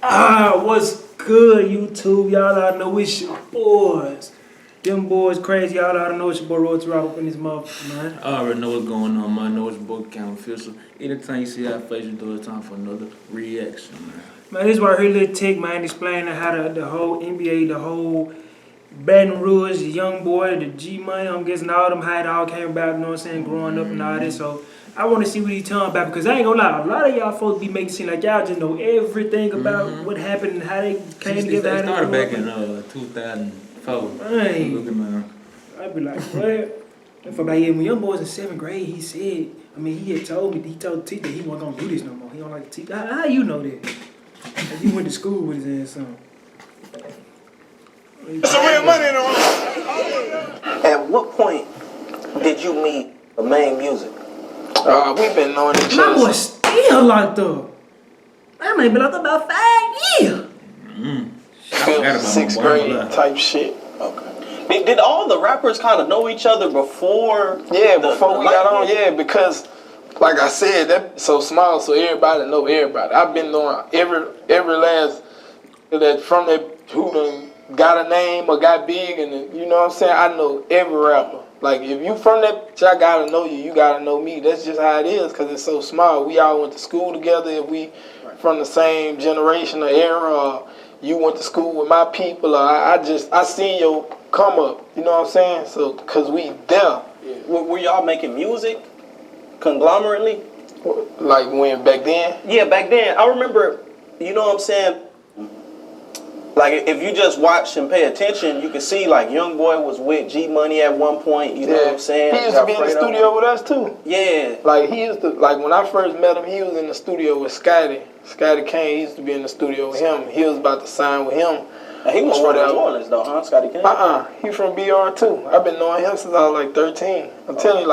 What's good, YouTube? Y'all ought to know it's your boys. Them boys crazy. Y'all ought to know it's your boy Road Rock up in this motherfucker, man. I already know what's going on, man. I know it's your boy Count Official. Anytime you see our face, you know it's time for another reaction, man. Man, this is why I heard Lil Tick, man, explaining how the whole NBA, the whole Baton Rouge, the young boy, the G Money, I'm guessing all them how it all came about, you know what I'm saying, growing up and all this. So I want to see what he's talking about because I ain't gonna lie, a lot of y'all folks be making it seem like y'all just know everything about what happened and how they came together. They started back in 2004. Man, I'd be like, what? And for like, when young boys in 7th grade, he said, I mean, he had told me, he told the teacher that he wasn't gonna do this no more. He don't like to teach. How you know that? Like you went to school with his ass son. It's real money in the room. At what point did you meet the main music? We've been knowing each My other. boy still locked up. That man been locked up about 5 years. Sixth grade type shit. Okay. Did all the rappers kind of know each other before? Yeah, before we got on, yeah, because like I said, that's so small, so everybody know everybody. I've been knowing every last that from that who done got a name or got big, and you know what I'm saying. I know every rapper. Like if you from that, I gotta know you. You gotta know me. That's just how it is, cause it's so small. We all went to school together. If we from the same generation or era, or you went to school with my people, or I seen your come up. You know what I'm saying? So cause we there. Were y'all making music conglomerately? Like when back then? Yeah, back then. I remember. You know what I'm saying? Like, if you just watch and pay attention, you can see, like, Young Boy was with G Money at one point, you know what I'm saying? He used to be in the studio with us, too. Yeah. Like, he used to, like, when I first met him, he was in the studio with Scotty. Scotty Kane, he used to be in the studio with him. He was about to sign with him. And he was from New Orleans, though, huh, Scotty Kane? He from BR, too. I've been knowing him since I was, like, 13. I'm telling you,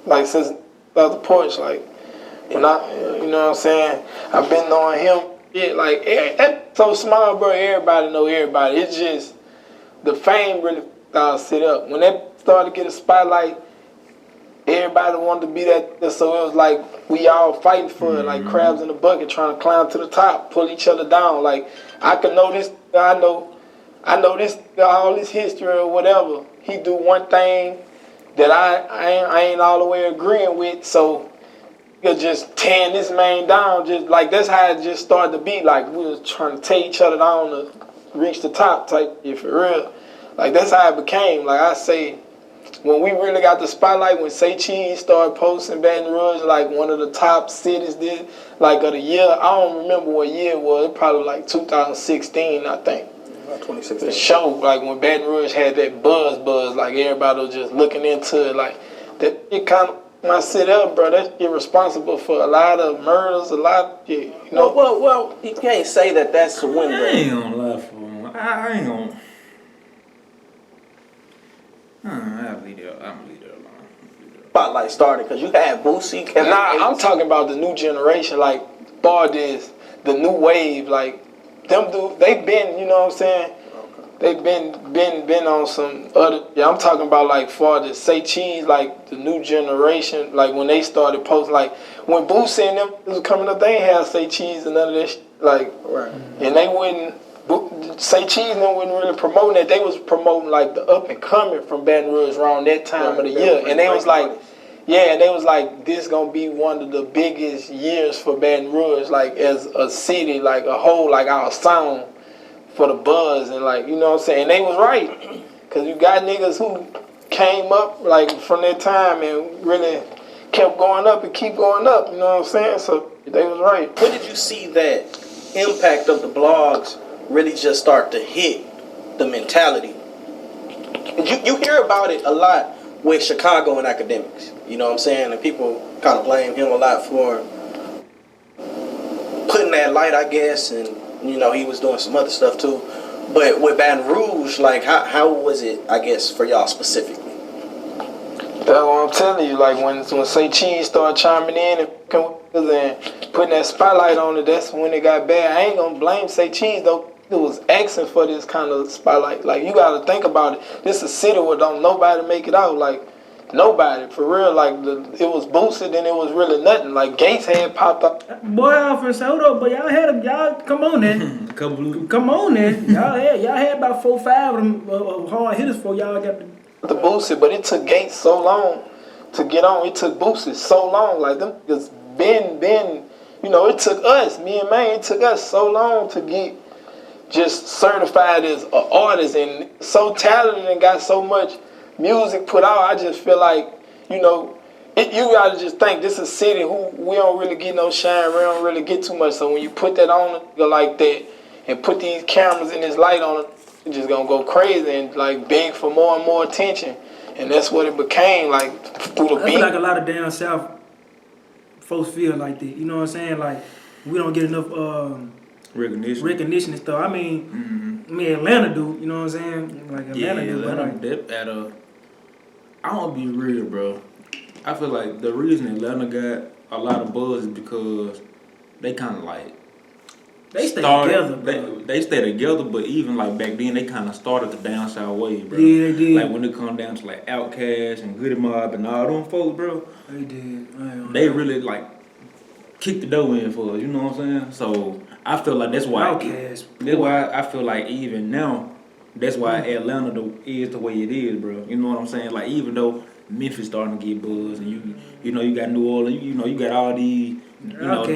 like since I was the porch, like, when you know what I'm saying? I've been knowing him. Yeah, like, that's so small, bro. Everybody know everybody. It's just the fame really set up. When that started to get a spotlight, everybody wanted to be that. So it was like we all fighting for it, like crabs in a bucket, trying to climb to the top, pull each other down. Like I can know this. I know this. All this history or whatever. He do one thing that I ain't all the way agreeing with. So. You're just tearing this man down, just like that's how it just started to be. Like we was trying to tear each other down to reach the top type, if for real. Like that's how it became. Like I say, when we really got the spotlight, when Say Cheese started posting Baton Rouge, like one of the top cities did, like of the year. I don't remember what year it was. It probably like 2016, I think. 2016. The show, like when Baton Rouge had that buzz, like everybody was just looking into it, like that. It kind of. When I sit up, bro, that's responsible for a lot of murders, a lot, you know. Well, you can't say that that's the window. I ain't gonna lie for him. I ain't gonna. I'm leave it alone. Spotlight started because you had Boosie. I'm talking about the new generation, like Bardis, the new wave, like them dudes. They've been, you know what I'm saying. They've been on some other. Yeah, I'm talking about like for the Say Cheese, like the new generation, like when they started posting, like when Boosie and them was coming up, they ain't have Say Cheese and none of that shit, like, right. And they wouldn't Say Cheese and them wasn't really promoting that. They was promoting like the up and coming from Baton Rouge around that time of the year, and they was like, yeah, they was like, this gonna be one of the biggest years for Baton Rouge, like as a city, like a whole, like our sound. For the buzz and like, you know what I'm saying? They was right. Cause you got niggas who came up like from that time and really kept going up and keep going up, you know what I'm saying? So they was right. When did you see that impact of the blogs really just start to hit the mentality? You hear about it a lot with Chicago and academics, you know what I'm saying? And people kind of blame him a lot for putting that light, I guess, and you know, he was doing some other stuff too. But with Baton Rouge, like, how was it, I guess, for y'all specifically? That's what I'm telling you. Like, when Say Cheese started chiming in and putting that spotlight on it, that's when it got bad. I ain't gonna blame Say Cheese, though. It was asking for this kind of spotlight. Like, you gotta think about it. This is a city where don't nobody make it out. Like, nobody, for real. Like, it was boosted and it was really nothing. Like, Gates had popped up. Boy, I'm finna say, hold up, but y'all come on then. couple. Come on, then. Y'all had about 4 or 5 of them hard hitters before y'all got The Boosie, but it took Gates so long to get on. It took Boosie so long. Like them just been, it took us, me and man, it took us so long to get just certified as an artist and so talented and got so much music put out. I just feel like, you gotta just think this is a city who we don't really get no shine, we don't really get too much. So when you put that on like that and put these cameras and this light on it, it's just gonna go crazy and like beg for more and more attention. And that's what it became, like through the I beat. feel like a lot of down south folks feel like that. You know what I'm saying? Like we don't get enough recognition and stuff. I mean, Atlanta do. You know what I'm saying? Like Atlanta do. Atlanta, I want to be real, bro. I feel like the reason Atlanta got a lot of buzz is because they kind of like they stay together. They stay together, but even like back then, they kind of started the down south way, bro. Yeah, they did. Like when it come down to like Outkast and Goody Mob and all them folks, bro. They did. They really like kicked the door in for us. You know what I'm saying? So I feel like that's why. Outkast. That's why I feel like even now, that's why Atlanta is the way it is, bro. You know what I'm saying? Like even though Memphis starting to get buzz, and you got New Orleans, you got all these, down.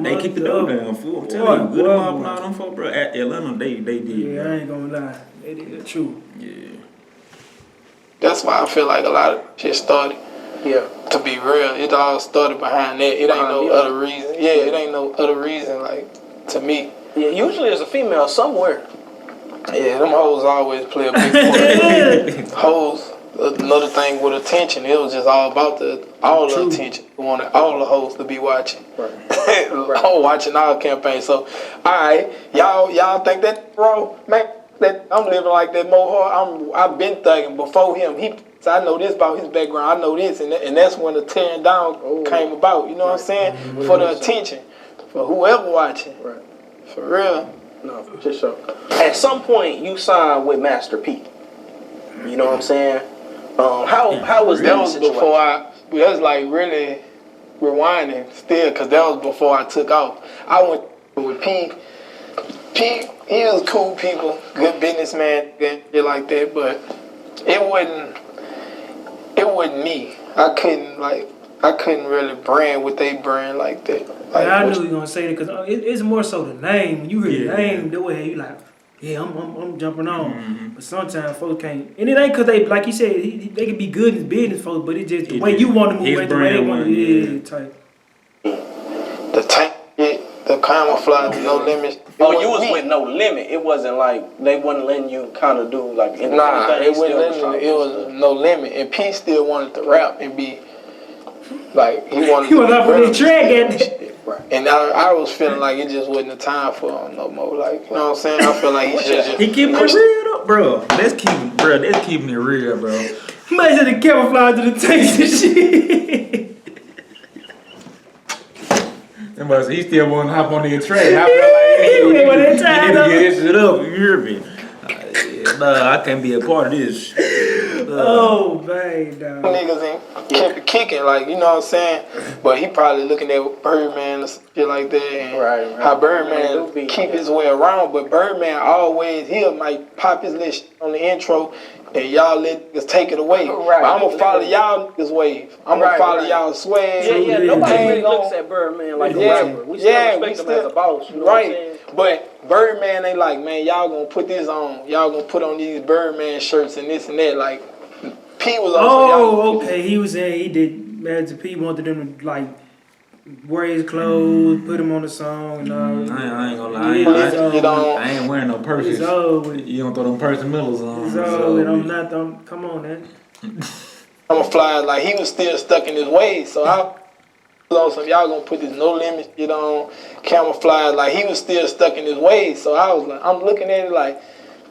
They kicked the door down. Fool, I'm telling you, Good Mob and all them folks, bro. At Atlanta, they did. Yeah, bro. I ain't gonna lie, they did. True. Yeah. That's why I feel like a lot of shit started. Yeah. To be real, it all started behind that. It ain't no other reason. Yeah, it ain't no other reason, like, to me. Yeah, usually there's a female somewhere. Yeah, them hoes always play a big part. Hoes, another thing with attention, it was just all about the attention. We wanted all the hoes to be watching. Right. I'm watching our campaign. So, alright, y'all think that wrong? Man, that I'm living like that more. I've been thugging before him. So I know this about his background. I know this, and that's when the tearing down came about. You know what I'm saying? For the attention, for whoever watching. Right. For real. No, for sure. At some point, you signed with Master P. You know what I'm saying? How was that situation? Before that was like really rewinding still, because that was before I took off. I went with P. He was cool people, good businessman, and shit like that, but it wasn't me. I couldn't really brand what they brand like that. Like, I knew you were gonna say that because it's more so the name. When you hear the name, the way you like, yeah, I'm jumping on. Mm-hmm. But sometimes folks can't, and it ain't because they, like you said, they can be good in business, folks, but it's just the way you want to move, the way they want to, type. The tank, the camouflage, no limits. Oh, you was with No Limit. It wasn't like they wasn't letting you kind of do like. Nah, it wasn't letting me. It was No Limit, and P still wanted to rap and be like he wanted. He was up on the track at. Right. And I was feeling like it just wasn't the time for him no more. Like, you know what I'm saying? I feel like he should just. He keeping it real though, bro. That's keeping it real, bro. Might have to camouflage to the taste and shit. He still want to hop on the track. I feel like he need to get his shit up. You hear me? I can't be a part of this. Oh, man, dog. Niggas ain't kept it kicking, like, you know what I'm saying? But he probably looking at Birdman and shit like that, and how Birdman keep his way around. But Birdman always, he might pop his little shit on the intro, and y'all let niggas take it away. Right. But I'm gonna follow y'all niggas' wave. I'm gonna follow y'all swag. Yeah, nobody really looks at Birdman like a rapper. We still respect him as a boss. You know what I'm saying? But Birdman, they like, man, y'all gonna put this on. Y'all gonna put on these Birdman shirts and this and that. Like, P was on. Oh, okay. He was saying he did. Master P wanted them to like wear his clothes, put him on the song, and all. I ain't gonna lie. I ain't wearing no purses. You don't throw them purse Millers on. It's over. I'm not. Come on, man. I'm a flyer. Like, he was still stuck in his ways, so I. So y'all gonna put this No Limit shit on, camouflage. Like, he was still stuck in his ways, so I was like, I'm looking at it like,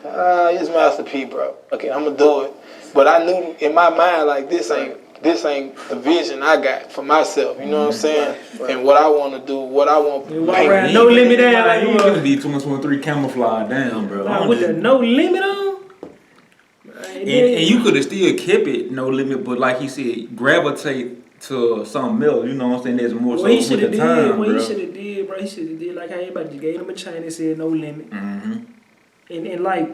it's Master P, bro. Okay, I'm gonna do it. But I knew in my mind, like, this ain't the vision I got for myself. You know what I'm saying? And what I want to do, what I want. No Limit down. Like, you gonna be 2023 camouflage down, bro. With the No Limit on. And you could have still kept it No Limit, but like he said, gravitate to something else. You know what I'm saying? That's more Well, so he with should the have time, did. What bro. he should have did, bro. He should have did like how everybody just gave him a chain and said no limit. And like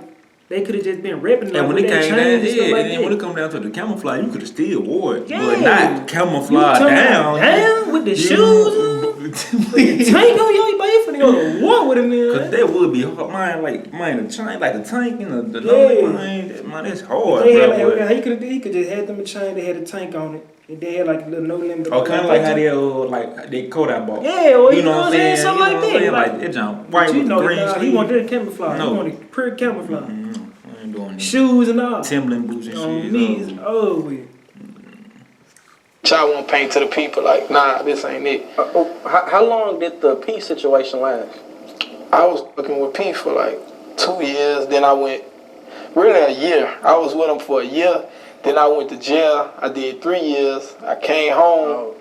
they could have just been repping like And when with it that came chain down, and stuff like and then that. when it come down to the camouflage, you could have still wore it, Yeah. but not camouflage You down. down with the shoes on, with the tank on, yo, you finna go to war with him, Cause man. that would be hard. Mine, the chain, like the tank and the Yeah. man, that's hard, They had bro. like, he could just had them a chain. They had a tank on it, and they had like a little no limit. Oh, kind of like how they like they Kodak bought. Yeah, well, you know what I'm saying, something You know like what I'm that. saying? Like, Like that jump but white you with know, the green he sleeve. wanted camouflage. No. He wanted pure camouflage. I ain't doing that. Shoes and all. Timberland boots and On shit. me, it's over with. Y'all want to paint to the people like, nah, this ain't it. How long did the peace situation last? I was working with P for like 2 years. Then I went, really a year. I was with him for a year. Then I went to jail. I did 3 years. I came home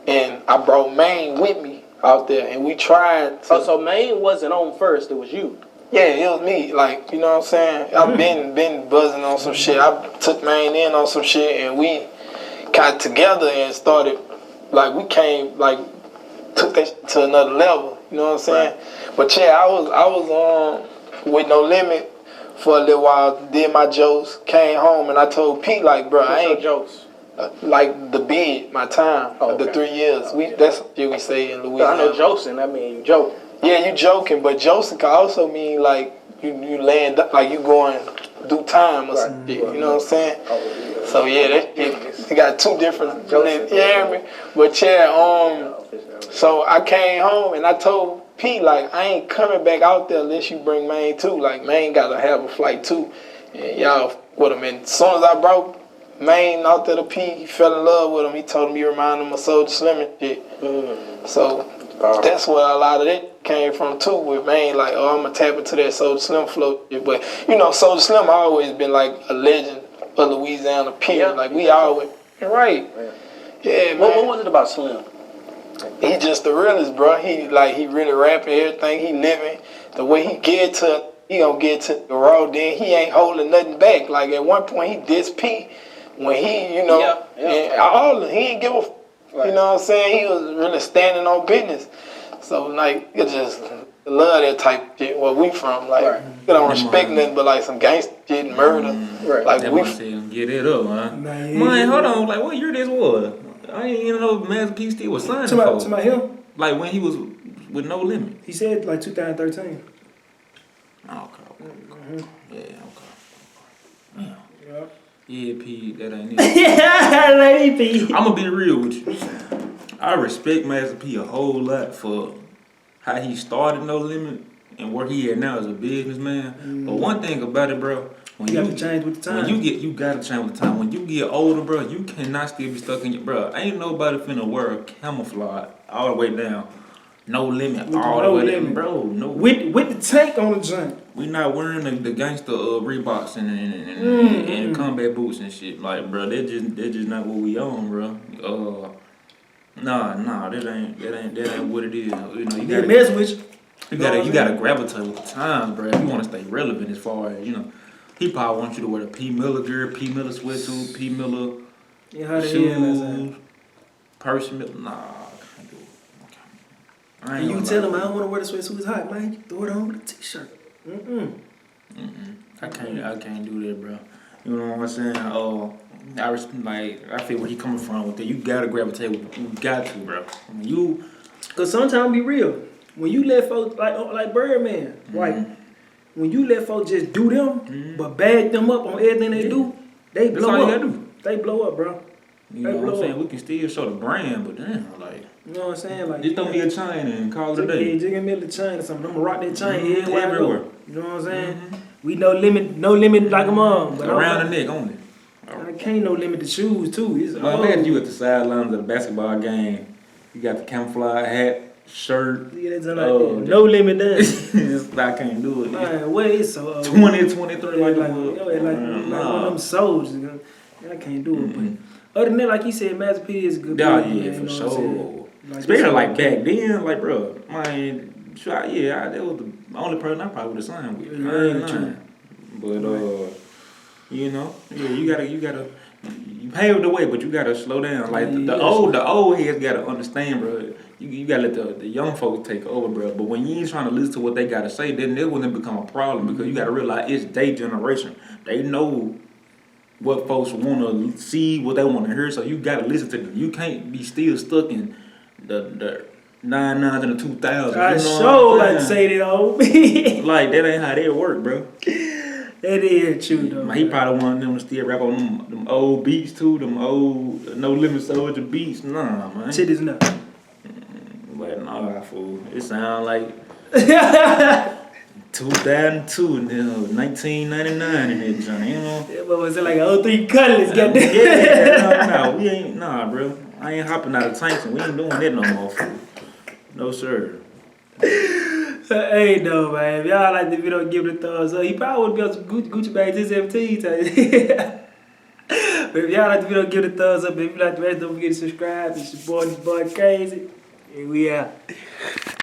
and I brought Maine with me out there, and we tried. So Maine wasn't on first. It was you. Yeah, it was me. Like, you know what I'm saying? I've been buzzing on some shit. I took Maine in on some shit, and we got together and started, like, we came, like, took that shit to another level. You know what I'm saying? Right. But yeah, I was with No Limit for a little while. Did my jokes, came home, and I told Pete, like, bro, I ain't jokes. Like the bid, my time, the 3 years. That's what we say in Louisiana. I know Joseph. I mean, you joking. Yeah, you joking, but Joseph can also mean like you land like you going do time or some shit. You know what I'm saying? So yeah, they got two different. You hear me? But yeah, so I came home and I told Pete, like, I ain't coming back out there unless you bring Maine too. Like, Maine gotta have a flight too, and y'all with him. And as soon as I brought Maine out there to Pete, he fell in love with him. He told him he reminded him of Soulja Slim and shit. So that's where a lot of it came from too, with Maine. Like, oh, I'm gonna tap into that Soulja Slim flow. But you know, Soulja Slim always been like a legend of Louisiana. Period. Like we always right. Yeah, man. What was it about Slim? He just the realest, bro. He really rapping everything he living. The way he get to, he gonna get to the raw. Then he ain't holding nothing back. Like at one point he dissed P when he, you know, and he ain't give a. You know what I'm saying? He was really standing on business. So like, you just love that type of shit. Where we from, like, you don't respect nothing but like some gangster shit and murder. Like that we get it up, man. Man, hold on. Like, what year this was? I ain't even know Master P still was signed to my him. Like when he was with No Limit. He said like 2013. Okay. Yeah, okay. Yep. Yeah, P, that ain't it. Yeah, Lady P. I'm gonna be real with you. I respect Master P a whole lot for how he started No Limit and where he at now as a businessman. But one thing about it, bro, when you gotta change with the time. You gotta change with the time. When you get older, bro, you cannot still be stuck in your bro. Ain't nobody finna wear camouflage all the way down. No Limit all the way down, bro. No. With the tank on the joint. We not wearing the gangster Reeboks and combat boots and shit. Like, bro, that just not what we on, bro. Nah, that ain't what it is. You know, you gotta mess with you. You gotta gravitate with the times, bro. If you wanna stay relevant as far as, you know. He probably wants you to wear the P. Miller gear, P. Miller sweatsuit, P. Miller shoes, Percy Miller. Nah, I can't do it. And you tell him I don't want to wear the sweatsuit. It's hot, man. You throw it on with a t-shirt. I can't do that, bro. You know what I'm saying? I feel where he coming from with that. You gotta gravitate with. You got to, bro. Cause sometimes be real. When you let folks like Birdman, right? When you let folks just do them, but bag them up on everything they do, they blow up. That's all you gotta do. They blow up, bro. You know what I'm saying? We can still show the brand, but damn, like. You know what I'm saying? Like, just throw me a chain and call it a day. Just give me a chain or something. I'm gonna rock that chain everywhere. You know what I'm saying? We no limit like a mom. But around the neck only. I can't no limit the shoes too. Imagine you at the sidelines of the basketball game. You got the camouflage hat, shirt. No limit done. I can't do it. Man, what is so 20, 23 like one of them soldiers. I can't do it. But other than that, like he said, Master P is a good. Yeah, for sure. Especially like back then, like, bro, man, that was the only person I probably would have signed with. I ain't lying. But you know, yeah, you gotta, you paved the way, but you gotta slow down. Like the old heads gotta understand, bro. You gotta let the young folks take over, bro. But when you ain't trying to listen to what they gotta say, then it wouldn't become a problem because you gotta realize it's their generation. They know what folks want to see, what they want to hear. So you gotta listen to them. You can't be still stuck in the 99s and the 2000s. I you know sure what I'm like to saying? say that, old. Like that ain't how they work, bro. That is true though. He probably one of them to still rap on them old beats too, them old No Limit Soldier beats. Nah, man. Shit is nuts. But nah, fool. It sound like 2002 and then 1999 in that joint, you know? What was it like 03 Cutlass? Goddamn. Yeah, we ain't, nah, bro. I ain't hopping out of tanks and we ain't doing that no more, fool. No, sir. Hey, no, man. If y'all like the video, give it a thumbs up. He probably would be on some Gucci bags this 17 time. But if y'all like the video, give it a thumbs up. If you like the rest, don't forget to subscribe. It's your boy Crazy. And we out.